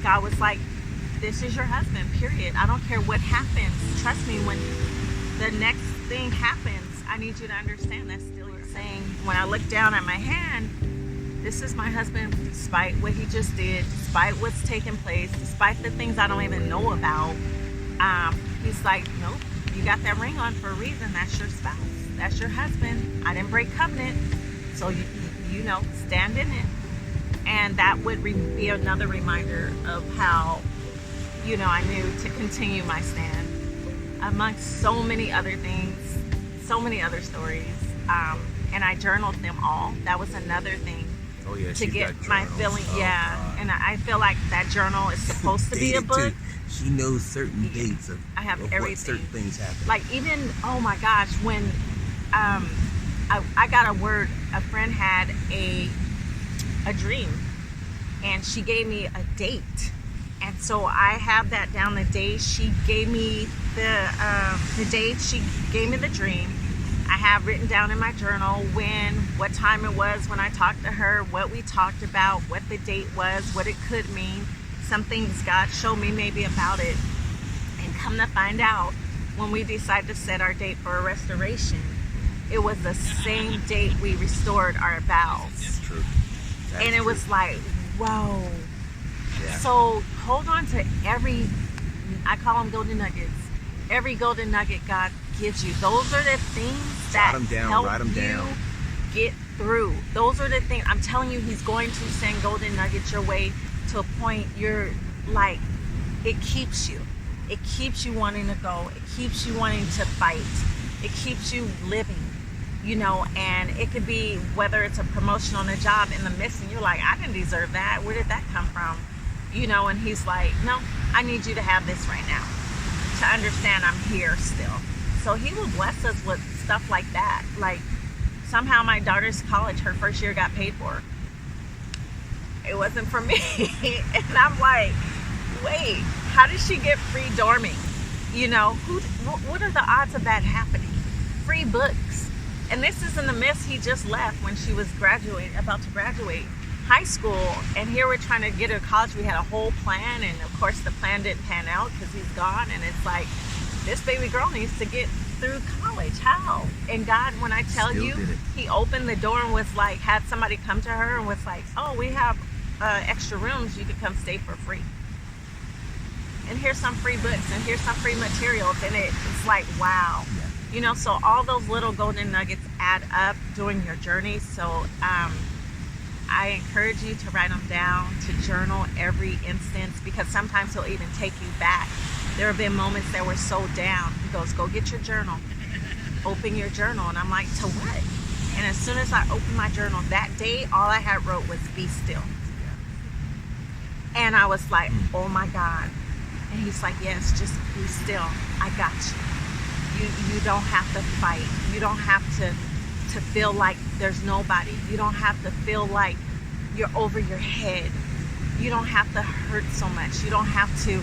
God was like, this is your husband, period. I don't care what happens. Trust me, when the next thing happens, I need you to understand that's still you're saying. When I look down at my hand, this is my husband, despite what he just did, despite what's taken place, despite the things I don't even know about. He's like, nope, you got that ring on for a reason. That's your spouse. That's your husband. I didn't break covenant. So, you know, stand in it. And that would be another reminder of how, you know, I knew to continue my stand amongst so many other things, so many other stories. And I journaled them all. That was another thing. Oh, yeah, to get my feeling. Oh, yeah. God. And I feel like that journal is supposed to be a book. She knows certain dates of, I have of everything. what certain things happen. Like even, oh my gosh, when I got a word, a friend had a dream, and she gave me a date. And so I have that down, the day she gave me the date, she gave me the dream. I have written down in my journal when, what time it was when I talked to her, what we talked about, what the date was, what it could mean. Some things God showed me maybe about it. And come to find out, when we decided to set our date for a restoration, it was the same date we restored our vows. That's true. And it was like, whoa. Yeah. So hold on to every, I call them golden nuggets. Every golden nugget God gives you. Those are the things that help you get through. Those are the things, I'm telling you, he's going to send golden nuggets your way to a point you're like, it keeps you. It keeps you wanting to go. It keeps you wanting to fight. It keeps you living, you know, and it could be whether it's a promotion on a job in the midst and you're like, I didn't deserve that. Where did that come from? You know, and he's like, no, I need you to have this right now to understand I'm here still. So he will bless us with stuff like that. Like somehow my daughter's college, her first year got paid for. It wasn't for me. And I'm like, wait, how did she get free dorming? You know, what are the odds of that happening? Free books. And this is in the midst, he just left when she was about to graduate high school. And here we're trying to get her to college. We had a whole plan. And of course the plan didn't pan out because he's gone. And it's like, this baby girl needs to get through college. How? And God, when I tell you, he opened the door and was like, had somebody come to her and was like, oh, we have extra rooms. You could come stay for free. And here's some free books and here's some free materials. And it's like, wow. Yeah. You know, so all those little golden nuggets add up during your journey. So I encourage you to write them down, to journal every instance, because sometimes he'll even take you back. There have been moments that were so down. He goes, go get your journal. Open your journal. And I'm like, to what? And as soon as I opened my journal that day, all I had wrote was be still. And I was like, oh my God. And he's like, yes, just be still. I got you. You don't have to fight. You don't have to feel like there's nobody. You don't have to feel like you're over your head. You don't have to hurt so much. You don't have to,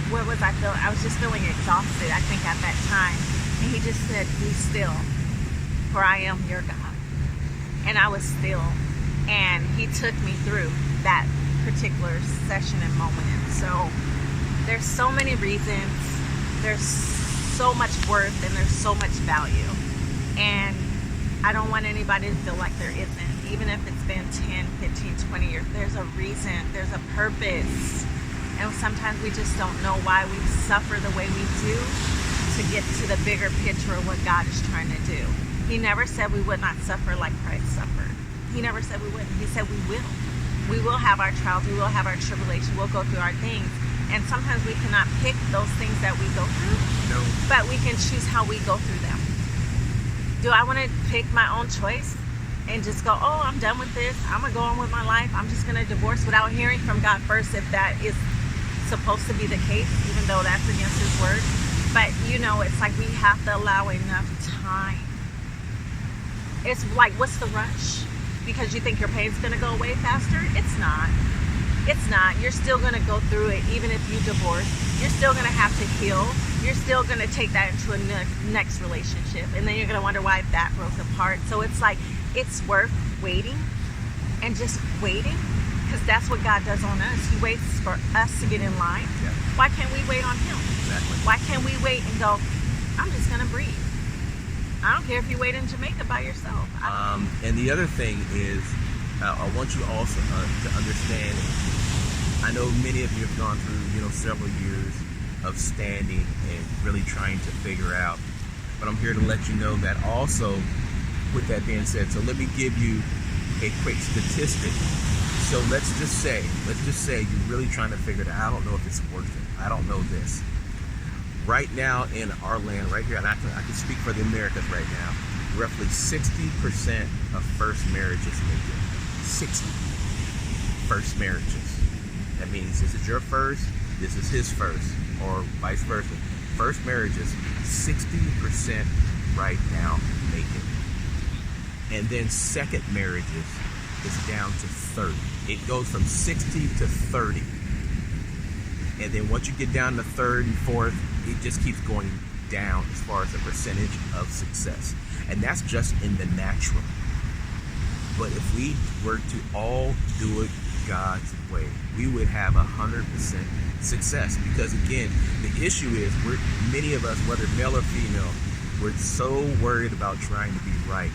what was I feeling? I was just feeling exhausted, I think, at that time. And he just said, be still, for I am your God. And I was still. And he took me through that particular session and moment. So there's so many reasons. There's so much worth and there's so much value. And I don't want anybody to feel like there isn't. Even if it's been 10, 15, 20 years, there's a reason, there's a purpose. And sometimes we just don't know why we suffer the way we do to get to the bigger picture of what God is trying to do. He never said we would not suffer like Christ suffered. He never said we wouldn't. He said we will. We will have our trials. We will have our tribulation. We'll go through our things. And sometimes we cannot pick those things that we go through. No. But we can choose how we go through them. Do I want to pick my own choice and just go, oh, I'm done with this. I'm going to go on with my life. I'm just going to divorce without hearing from God first if that is supposed to be the case, even though that's against his word. But, you know, it's like we have to allow enough time. It's like, what's the rush? Because you think your pain's going to go away faster? It's not. It's not. You're still going to go through it even if you divorce. You're still going to have to heal. You're still going to take that into a next relationship. And then you're going to wonder why that broke apart. So it's like, it's worth waiting and just waiting. Because that's what God does on us. He waits for us to get in line. Yeah. Why can't we wait on him? Exactly. Why can't we wait and go, I'm just going to breathe? I don't care if you wait in Jamaica by yourself. And the other thing is, I want you also to understand, I know many of you have gone through, several years of standing and really trying to figure out, but I'm here to let you know that also, with that being said, so let me give you a quick statistic. So let's just say you're really trying to figure it out. I don't know if it's worth it. I don't know this. Right now in our land, right here, and I can speak for the Americas right now, roughly 60% of first marriages make it. 60 first marriages. That means this is your first, this is his first, or vice versa. First marriages, 60% right now make it. And then second marriages is down to 30. It goes from 60 to 30. And then once you get down to third and fourth, it just keeps going down as far as the percentage of success. And that's just in the natural. But if we were to all do it God's way, we would have 100% success. Because again, the issue is many of us, whether male or female, we're so worried about trying to be right.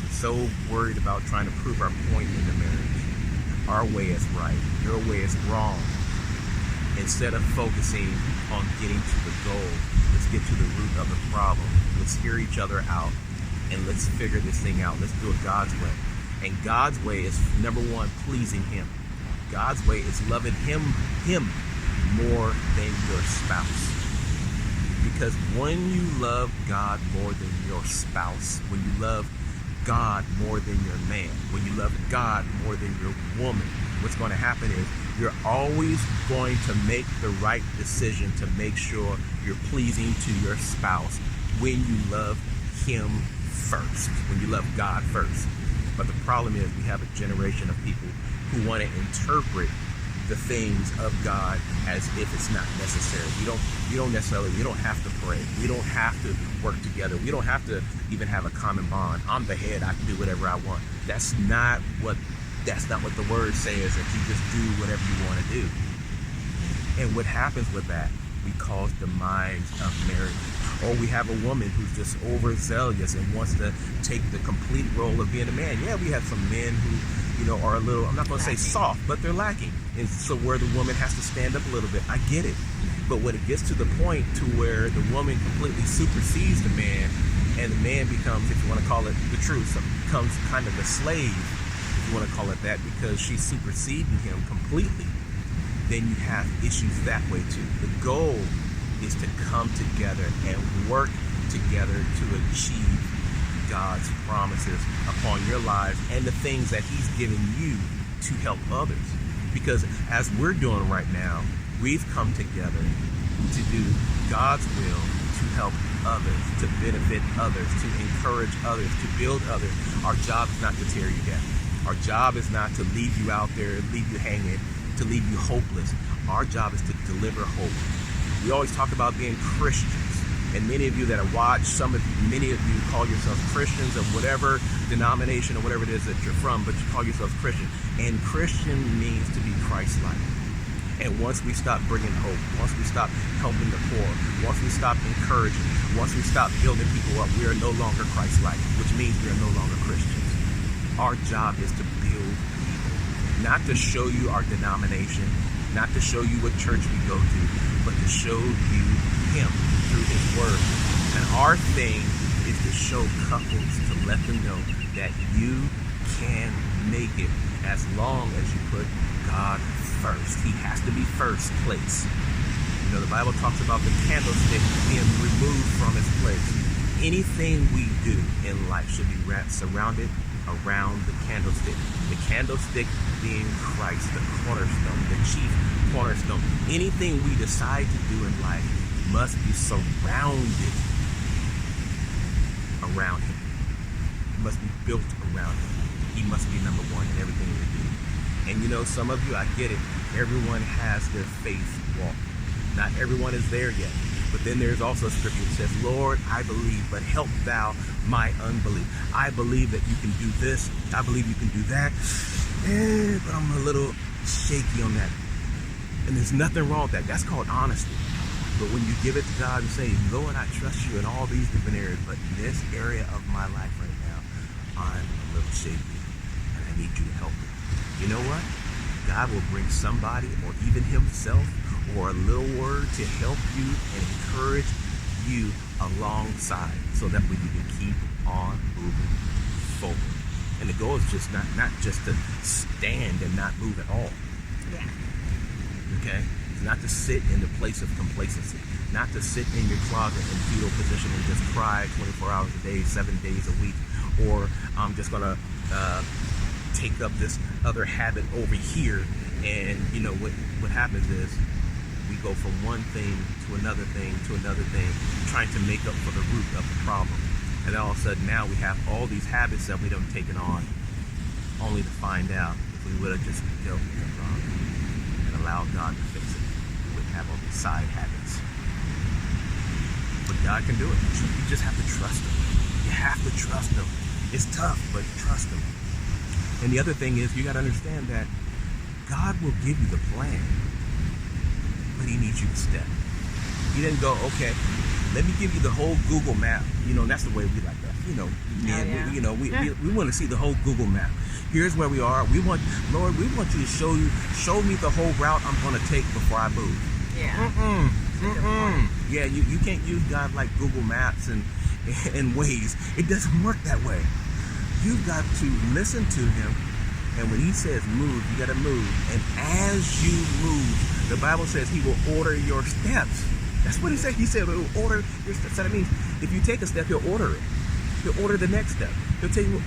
We're so worried about trying to prove our point in the marriage. Our way is right, your way is wrong. Instead of focusing on getting to the goal, let's get to the root of the problem. Let's hear each other out and let's figure this thing out. Let's do it God's way. And God's way is, number one, pleasing him. God's way is loving him more than your spouse. Because when you love God more than your spouse, when you love God more than your man, when you love God more than your woman, what's going to happen is you're always going to make the right decision to make sure you're pleasing to your spouse when you love him first, when you love God first. But the problem is we have a generation of people who want to interpret the things of God as if it's not necessary. We don't have to pray. We don't have to work together. We don't have to even have a common bond. I'm the head, I can do whatever I want. That's not what the word says, that you just do whatever you want to do. And what happens with that? We cause demise of marriage. Or we have a woman who's just overzealous and wants to take the complete role of being a man. Yeah, we have some men who, are a little, I'm not going to say soft, but they're lacking. And so where the woman has to stand up a little bit, I get it. But when it gets to the point to where the woman completely supersedes the man, and the man becomes, if you want to call it the truth, becomes kind of a slave, if you want to call it that, because she's superseding him completely, then you have issues that way too. The goal is to come together and work together to achieve God's promises upon your lives and the things that he's given you to help others. Because as we're doing right now, we've come together to do God's will, to help others, to benefit others, to encourage others, to build others. Our job is not to tear you down. Our job is not to leave you out there, leave you hanging, to leave you hopeless. Our job is to deliver hope. We always talk about being Christians, and many of you that have watched, many of you call yourselves Christians of whatever denomination or whatever it is that you're from, but you call yourselves Christian. And Christian means to be Christ-like. And once we stop bringing hope, once we stop helping the poor, once we stop encouraging, once we stop building people up, we are no longer Christ-like, which means we are no longer Christians. Our job is to build people, not to show you our denomination, not to show you what church we go to, but to show you him through his word. And our thing is to show couples, to let them know that you can make it as long as you put God first. He has to be first place. The Bible talks about the candlestick being removed from its place. Anything we do in life should be surrounded around the candlestick. The candlestick being Christ, the cornerstone, the chief cornerstone. Anything we decide to do in life must be surrounded around him. It must be built around him. He must be number one in everything we do. And some of you, I get it. Everyone has their faith walk. Not everyone is there yet. But then there's also a scripture that says, Lord, I believe, but help thou my unbelief. I believe that you can do this. I believe you can do that. but I'm a little shaky on that. And there's nothing wrong with that. That's called honesty. But when you give it to God and say, Lord, I trust you in all these different areas, but in this area of my life right now, I'm a little shaky and I need you to help me. You know what? God will bring somebody or even himself or a little word to help you and encourage you alongside so that way you can keep on moving forward. And the goal is just not just to stand and not move at all. Yeah. Okay? It's not to sit in the place of complacency. Not to sit in your closet in fetal position and just cry 24 hours a day, 7 days a week. Or I'm just going to take up this other habit over here. And, you know, what happens is we go from one thing to another thing, trying to make up for the root of the problem. And all of a sudden now we have all these habits that we don't taken on, only to find out if we would have just dealt with the problem and allowed God to fix it, we wouldn't have all these side habits. But God can do it. You just have to trust him. You have to trust him. It's tough, but trust him. And the other thing is, you got to understand that God will give you the plan, but he needs you to step. He didn't go, okay, let me give you the whole Google map. You know, that's the way we like that. You know, we want to see the whole Google map. Here's where we are. Lord, we want you to show me the whole route I'm going to take before I move. Yeah. Yeah, you can't use God like Google Maps and Waze. It doesn't work that way. You've got to listen to him, and when he says move, you got to move. And as you move, the Bible says he will order your steps. That's what he said. He said he'll order your steps. So that means if you take a step, he'll order it. He'll order the next step. He'll tell you,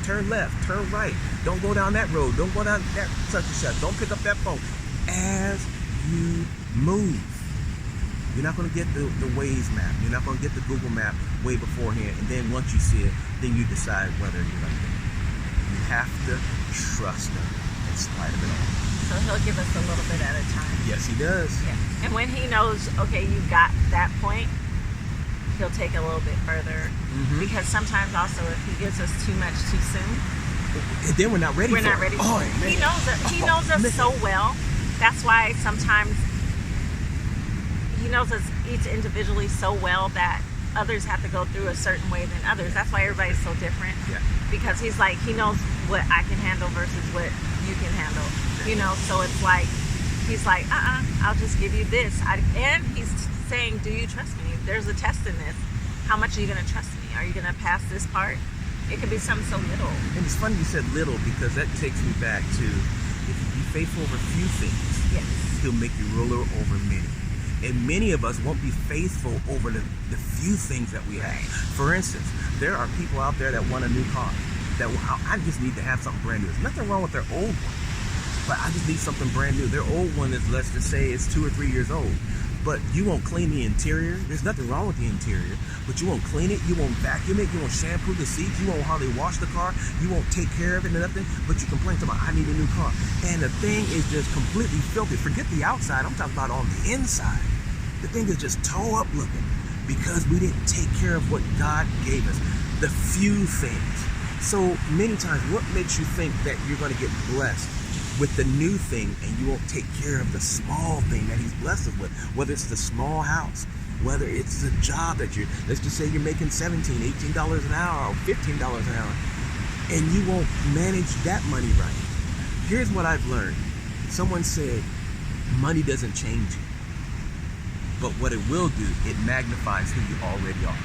turn left, turn right. Don't go down that road. Don't go down that such and such. Don't pick up that phone. As you move, you're not going to get the Waze map. You're not going to get the Google map way beforehand. And then once you see it, then you decide whether you're going to get it. You have to trust him in spite of it all. So he'll give us a little bit at a time. Yes, he does. Yeah. And when he knows, okay, you got that point, he'll take a little bit further. Mm-hmm. Because sometimes also if he gives us too much too soon, and then we're not ready for it. He knows us so well. That's why sometimes he knows us each individually so well that others have to go through a certain way than others. That's why everybody's so different. Yeah. Because he's like, he knows what I can handle versus what you can handle. You know, so it's like, he's like, I'll just give you this. And he's saying, do you trust me? There's a test in this. How much are you going to trust me? Are you going to pass this part? It could be something so little. And it's funny you said little, because that takes me back to, if you be faithful over few things, yes, he'll make you ruler over many. And many of us won't be faithful over the few things that we have. For instance, there are people out there that want a new car. That I just need to have something brand new. There's nothing wrong with their old one, but I just need something brand new. Their old one is, let's just say, it's 2 or 3 years old. But you won't clean the interior. There's nothing wrong with the interior, but you won't clean it. You won't vacuum it. You won't shampoo the seats. You won't hardly wash the car. You won't take care of it and nothing. But you complain about, I need a new car. And the thing is just completely filthy. Forget the outside. I'm talking about on the inside. The thing is just toe up looking because we didn't take care of what God gave us. The few things. So many times, what makes you think that you're going to get blessed with the new thing and you won't take care of the small thing that he's blessed us with? Whether it's the small house, whether it's a job that let's just say you're making $17, $18 an hour or $15 an hour, and you won't manage that money right. Here's what I've learned. Someone said, money doesn't change you, but what it will do, it magnifies who you already are.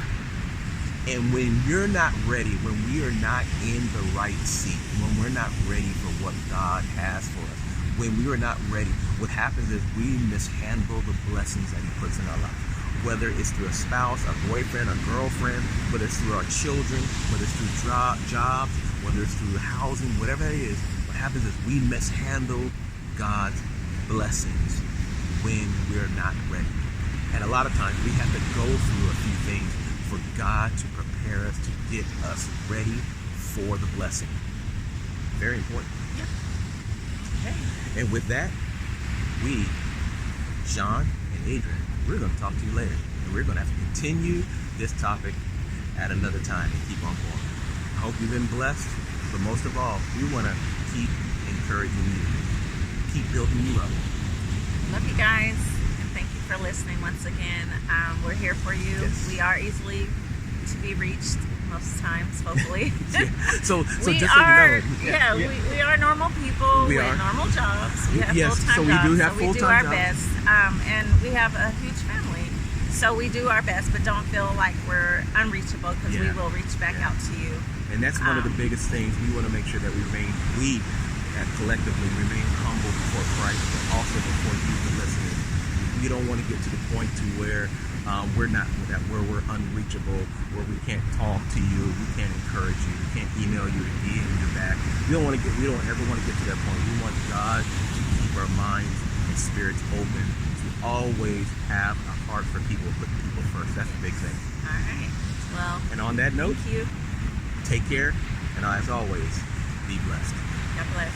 And when you're not ready, when we are not in the right seat, when we're not ready for what God has for us, when we are not ready, what happens is we mishandle the blessings that he puts in our life. Whether it's through a spouse, a boyfriend, a girlfriend, whether it's through our children, whether it's through jobs, whether it's through housing, whatever it is, what happens is we mishandle God's blessings when we're not ready. And a lot of times we have to go through a few things for God to prepare us, to get us ready for the blessing. Very important. Yeah. Okay. And with that, we, Sean and Adrian, we're going to talk to you later. And we're going to have to continue this topic at another time and keep on going. I hope you've been blessed, but most of all, we want to keep encouraging you. Keep building you up. Love you guys, and thank you for listening once again. We're here for you. Yes. We are easily to be reached most times, hopefully. So we just are, so you know, we are normal people with normal jobs. We have full-time so we jobs, do have so we do full-time our jobs. best, and we have a huge family. So we do our best, but don't feel like we're unreachable, because we will reach back out to you. And that's one of the biggest things. We want to make sure that we collectively remain humble before Christ, but also before you, the listeners. We don't want to get to the point to where where we're unreachable, where we can't talk to you, we can't encourage you, we can't email you or DM you back. We don't ever want to get to that point. We want God to keep our minds and spirits open, to always have a heart for people, put people first. That's the big thing. All right. Well, and on that note, thank you. Take care, and as always, be blessed. God bless.